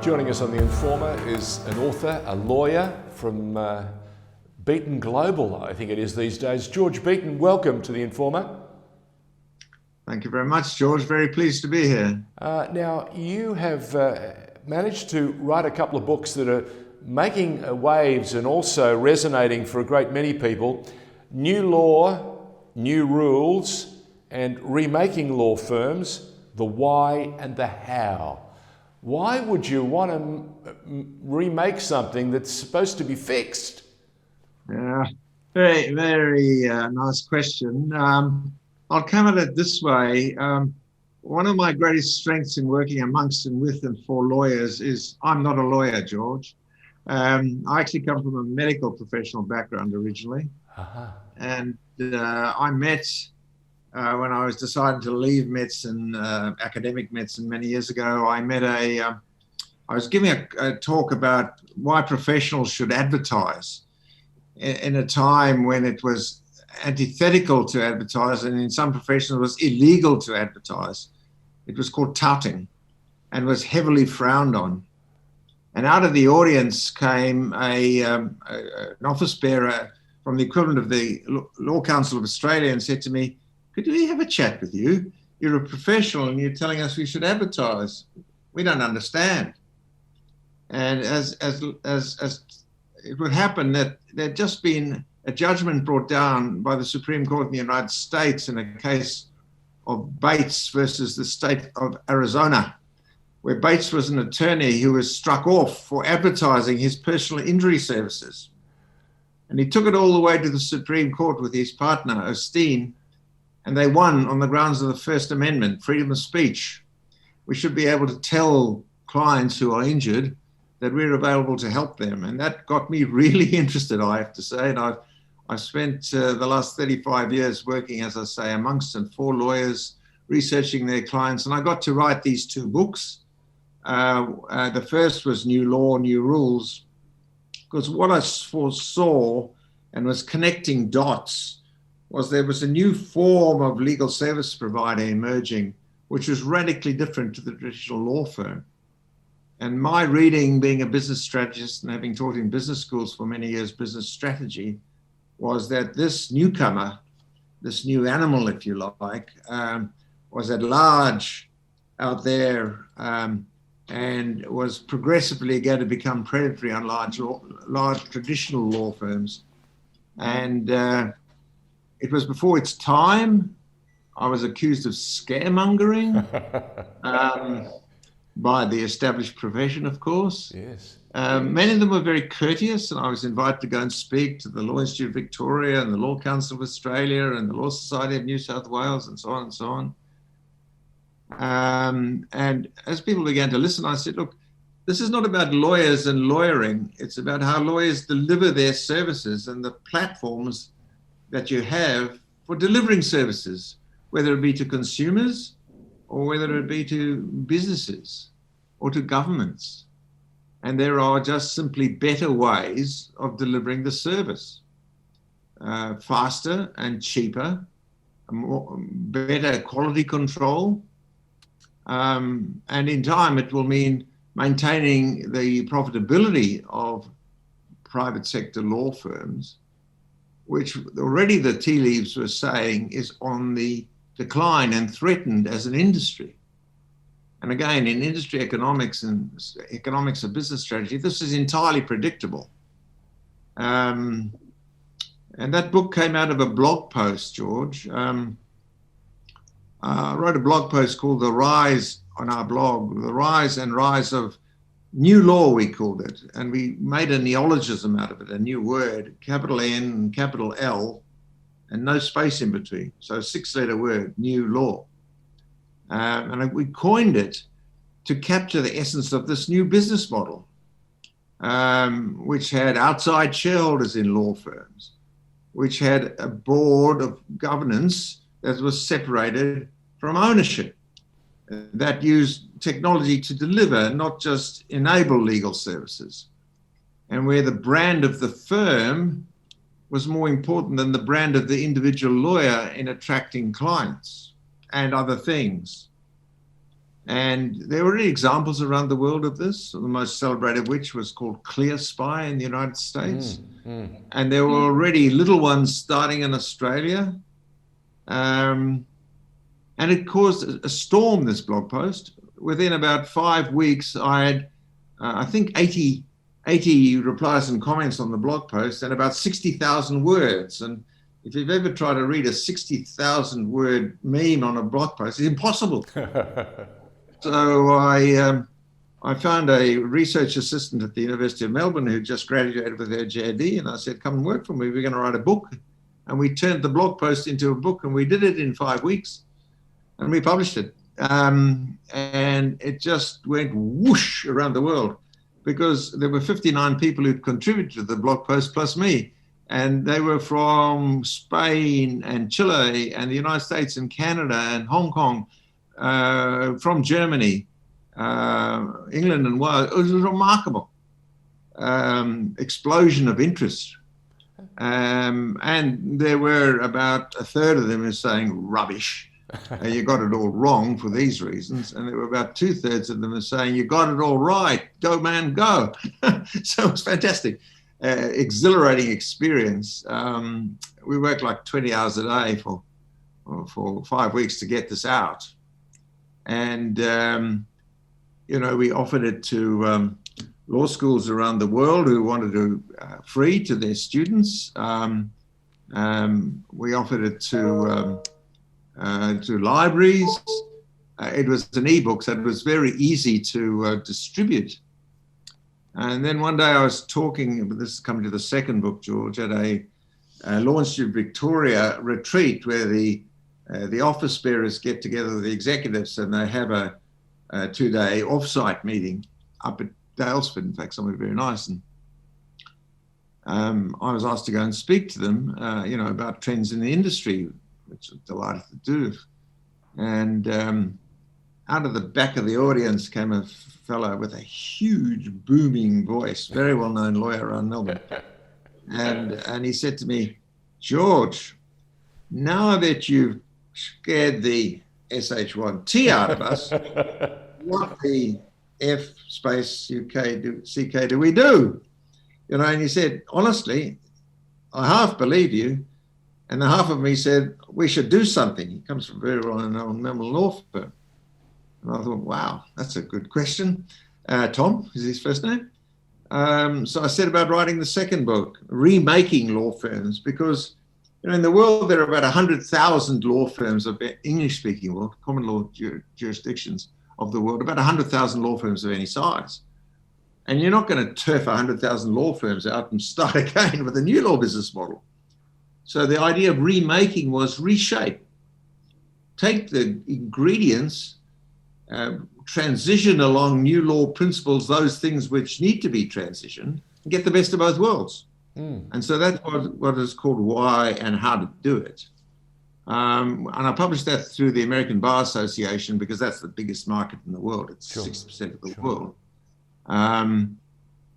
Joining us on The Informer is an author, a lawyer from Beaton Global, I think it is these days. George Beaton, welcome to The Informer. Thank you very much, George. Very pleased to be here. Now, you have managed to write a couple of books that are making waves and also resonating for a great many people. New Law, New Rules, and Remaking Law Firms, the Why and the How. Why would you want to remake something that's supposed to be fixed? Yeah, very, very nice question. I'll come at it this way. One of my greatest strengths in working amongst and with and for lawyers is I'm not a lawyer, George. I actually come from a medical professional background originally. And I met, when I was deciding to leave medicine, academic medicine many years ago, I was giving a talk about why professionals should advertise in a time when it was antithetical to advertise, and in some professions it was illegal to advertise. It was called touting and was heavily frowned on. And out of the audience came an office bearer from the equivalent of the Law Council of Australia and said to me, "Could we have a chat with you? You're a professional and you're telling us we should advertise. We don't understand." And as it would happen, that there'd just been a judgment brought down by the Supreme Court in the United States in a case of Bates versus the state of Arizona, where Bates was an attorney who was struck off for advertising his personal injury services. And he took it all the way to the Supreme Court with his partner, Osteen, and they won on the grounds of the First Amendment, freedom of speech. We should be able to tell clients who are injured that we're available to help them. And that got me really interested, I have to say. And I've spent the last 35 years working, as I say, amongst and for lawyers, researching their clients. And I got to write these two books. The first was New Law, New Rules, because what I foresaw and was connecting dots was there was a new form of legal service provider emerging, which was radically different to the traditional law firm. And my reading, being a business strategist and having taught in business schools for many years, business strategy, was that this newcomer, this new animal, if you like, was at large out there and was progressively going to become predatory on large traditional law firms. And it was before its time. I was accused of scaremongering by the established profession, of course. Yes. Many of them were very courteous, and I was invited to go and speak to the Law Institute of Victoria and the Law Council of Australia and the Law Society of New South Wales and so on and so on. And as people began to listen, I said, look, this is not about lawyers and lawyering. It's about how lawyers deliver their services and the platforms that you have for delivering services, whether it be to consumers or whether it be to businesses or to governments. And there are just simply better ways of delivering the service, faster and cheaper, better quality control. And in time, it will mean maintaining the profitability of private sector law firms, which already the tea leaves were saying is on the decline and threatened as an industry. And again, in industry economics and economics of business strategy, this is entirely predictable. And that book came out of a blog post, George. I wrote a blog post called The Rise on our blog, The Rise and Rise of New Law, we called it. And we made a neologism out of it, a new word, capital N and capital L, and no space in between. So a 6-letter word, New Law. And we coined it to capture the essence of this new business model, which had outside shareholders in law firms, which had a board of governance that was separated from ownership, that used technology to deliver, not just enable legal services, and where the brand of the firm was more important than the brand of the individual lawyer in attracting clients and other things. And there were already examples around the world of this, the most celebrated of which was called Clear Spy in the United States. And there were already little ones starting in Australia. And it caused a storm, this blog post. Within about 5 weeks, I had, I think, 80 replies and comments on the blog post and about 60,000 words. And if you've ever tried to read a 60,000 word meme on a blog post, it's impossible. So I found a research assistant at the University of Melbourne who just graduated with her JD, and I said, come and work for me. We're going to write a book. And we turned the blog post into a book, and we did it in 5 weeks, and we published it. And it just went whoosh around the world because there were 59 people who'd contributed to the blog post plus me. And they were from Spain and Chile and the United States and Canada and Hong Kong, from Germany, England and Wales. It was a remarkable explosion of interest. And there were about a third of them who were saying rubbish. You got it all wrong for these reasons. And there were about 2/3 of them who were saying, you got it all right. Go, man, go. So it was fantastic. Exhilarating experience. We worked like 20 hours a day for 5 weeks to get this out. And, we offered it to law schools around the world who wanted to free to their students. We offered it to libraries. It was an ebook, so it was very easy to distribute. And then one day I was talking, this is coming to the second book, George, at a Law Institute Victoria retreat where the office bearers get together with the executives and they have a 2-day off-site meeting up at Dalesford, in fact, somewhere very nice. And I was asked to go and speak to them, about trends in the industry, which I'm delighted to do. And out of the back of the audience came a fellow with a huge booming voice, very well-known lawyer around Melbourne. And he said to me, George, now that you've scared the SH1T out of us, what the F space CK do we do? And he said, honestly, I half believe you. And the half of me said, we should do something. He comes from a very well-known Melbourne law firm. And I thought, wow, that's a good question. Tom is his first name. So I set about writing the second book, Remaking Law Firms, because in the world there are about 100,000 law firms of English-speaking world, common law jurisdictions of the world, about 100,000 law firms of any size. And you're not going to turf 100,000 law firms out and start again with a new law business model. So the idea of remaking was reshape. Take the ingredients, transition along new law principles, those things which need to be transitioned, and get the best of both worlds. And so that's what is called Why and How to Do It. And I published that through the American Bar Association because that's the biggest market in the world. It's 60% of the world. And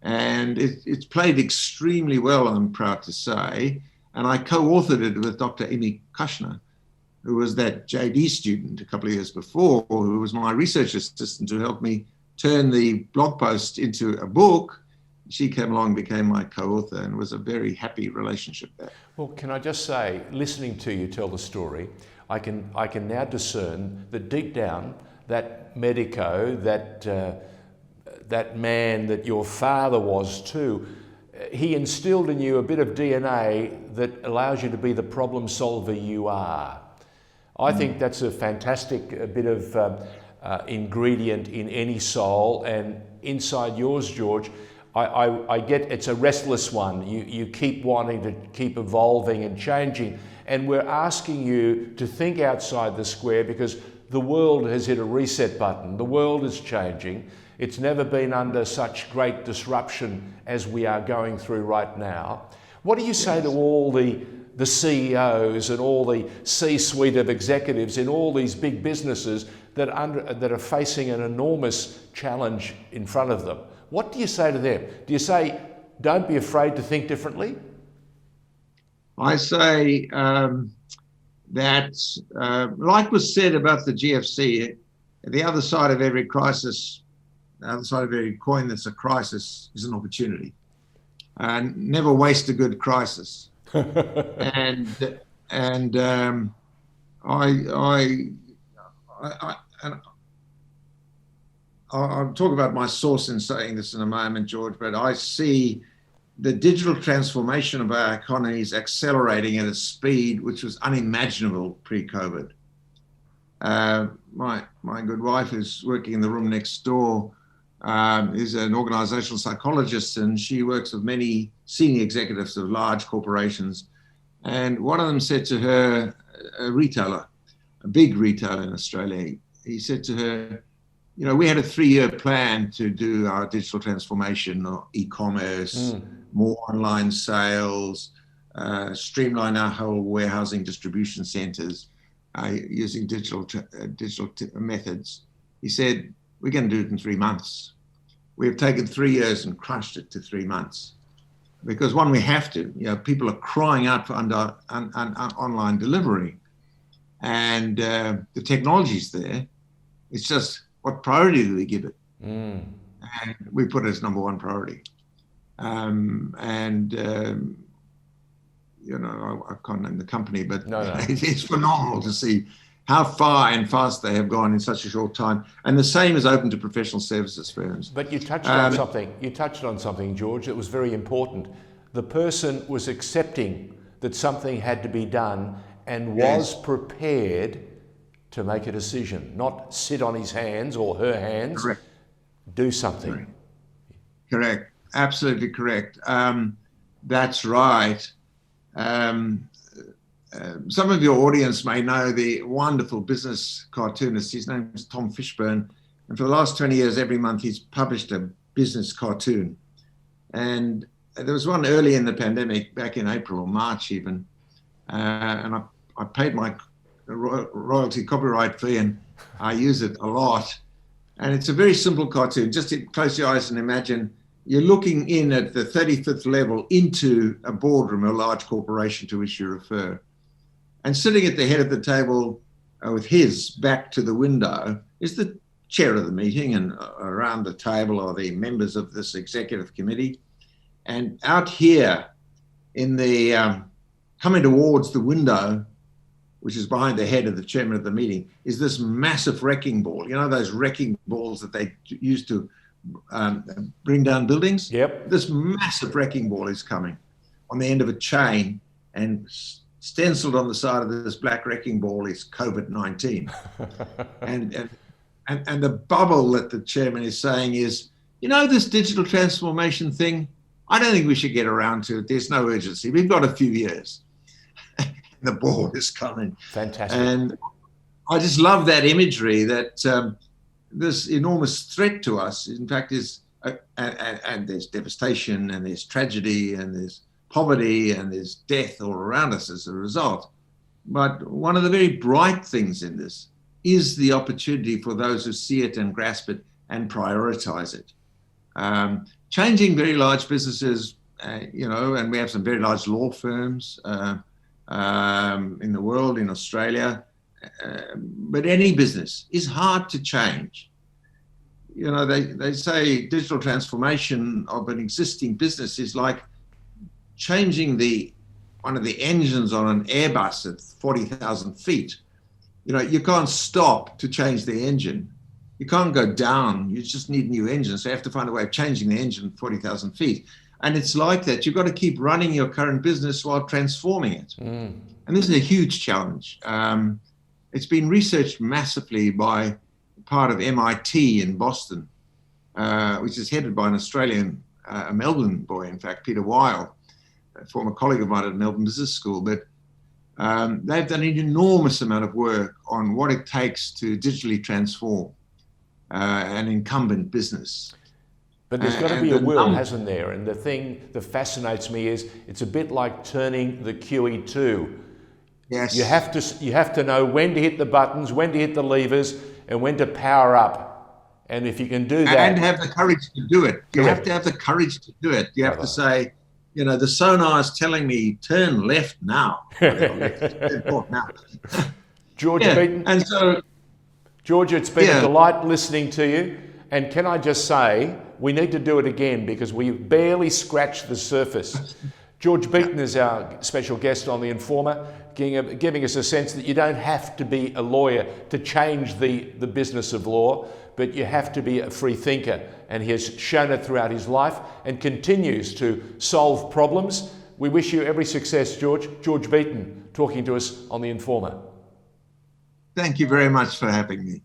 it's played extremely well, I'm proud to say. And I co-authored it with Dr. Amy Kushner, who was that JD student a couple of years before, who was my research assistant who helped me turn the blog post into a book. She came along and became my co-author, and it was a very happy relationship there. Well, can I just say, listening to you tell the story, I can now discern that deep down, that medico, that man that your father was too, he instilled in you a bit of DNA that allows you to be the problem solver you are. I think that's a fantastic bit of ingredient in any soul, and inside yours, George, I get it's a restless one. You keep wanting to keep evolving and changing, and we're asking you to think outside the square because the world has hit a reset button. The world is changing. It's never been under such great disruption as we are going through right now. What do you say to all the CEOs and all the C-suite of executives in all these big businesses that are facing an enormous challenge in front of them? What do you say to them? Do you say, don't be afraid to think differently? I say that, like was said about the GFC, the other side of every crisis, the other side of every coin that's a crisis is an opportunity. And never waste a good crisis. and I'll talk about my source in saying this in a moment, George, but I see the digital transformation of our economies accelerating at a speed which was unimaginable pre-COVID. My good wife, who's working in the room next door, is an organizational psychologist, and she works with many senior executives of large corporations. And one of them said to her, a retailer, a big retailer in Australia, he said to her, we had a 3-year plan to do our digital transformation, or e-commerce, more online sales, streamline our whole warehousing distribution centers using digital methods. He said, we're going to do it in 3 months. We have taken 3 years and crushed it to 3 months. Because one, we have to. People are crying out for online delivery. And the technology's there. It's just, what priority do we give it? And we put it as number one priority. I can't name the company, but it's phenomenal to see how far and fast they have gone in such a short time. And the same is open to professional services firms. But you touched on something. You touched on something, George, that was very important. The person was accepting that something had to be done and was prepared to make a decision, not sit on his hands or her hands. Correct. Do something. Correct. Absolutely correct. That's right. Some of your audience may know the wonderful business cartoonist. His name is Tom Fishburne. And for the last 20 years, every month, he's published a business cartoon. And there was one early in the pandemic, back in April or March even. And I paid my royalty copyright fee, and I use it a lot. And it's a very simple cartoon. Just close your eyes and imagine you're looking in at the 35th level into a boardroom, a large corporation to which you refer. And sitting at the head of the table with his back to the window is the chair of the meeting, and around the table are the members of this executive committee. And out here in the coming towards the window, which is behind the head of the chairman of the meeting, is this massive wrecking ball. Those wrecking balls that they used to bring down buildings? Yep. This massive wrecking ball is coming on the end of a chain, and stenciled on the side of this black wrecking ball is COVID-19. and the bubble that the chairman is saying is, this digital transformation thing, I don't think we should get around to it. There's no urgency. We've got a few years. The ball is coming. Fantastic. And I just love that imagery that this enormous threat to us, in fact, is, and there's devastation, and there's tragedy, and there's poverty, and there's death all around us as a result. But one of the very bright things in this is the opportunity for those who see it and grasp it and prioritize it. Changing very large businesses, and we have some very large law firms in the world, in Australia, but any business is hard to change. They say digital transformation of an existing business is like changing one of the engines on an Airbus at 40,000 feet. You can't stop to change the engine. You can't go down. You just need new engines. So you have to find a way of changing the engine 40,000 feet. And it's like that. You've got to keep running your current business while transforming it. And this is a huge challenge. It's been researched massively by part of MIT in Boston, which is headed by an Australian, a Melbourne boy, in fact, Peter Weil, a former colleague of mine at Melbourne Business School. But they've done an enormous amount of work on what it takes to digitally transform an incumbent business. But there's got to be a will, hasn't there? And the thing that fascinates me is it's a bit like turning the QE2. Yes. You have to know when to hit the buttons, when to hit the levers, and when to power up. And if you can do that, and have the courage to do it. You have to have the courage to do it. You have to say, the sonar is telling me turn left now. George Beaton. And so, George, it's been Yeah. a delight listening to you. And can I just say, we need to do it again because we barely scratched the surface. George Beaton is our special guest on The Informer, giving us a sense that you don't have to be a lawyer to change the business of law, but you have to be a free thinker. And he has shown it throughout his life and continues to solve problems. We wish you every success, George. George Beaton talking to us on The Informer. Thank you very much for having me.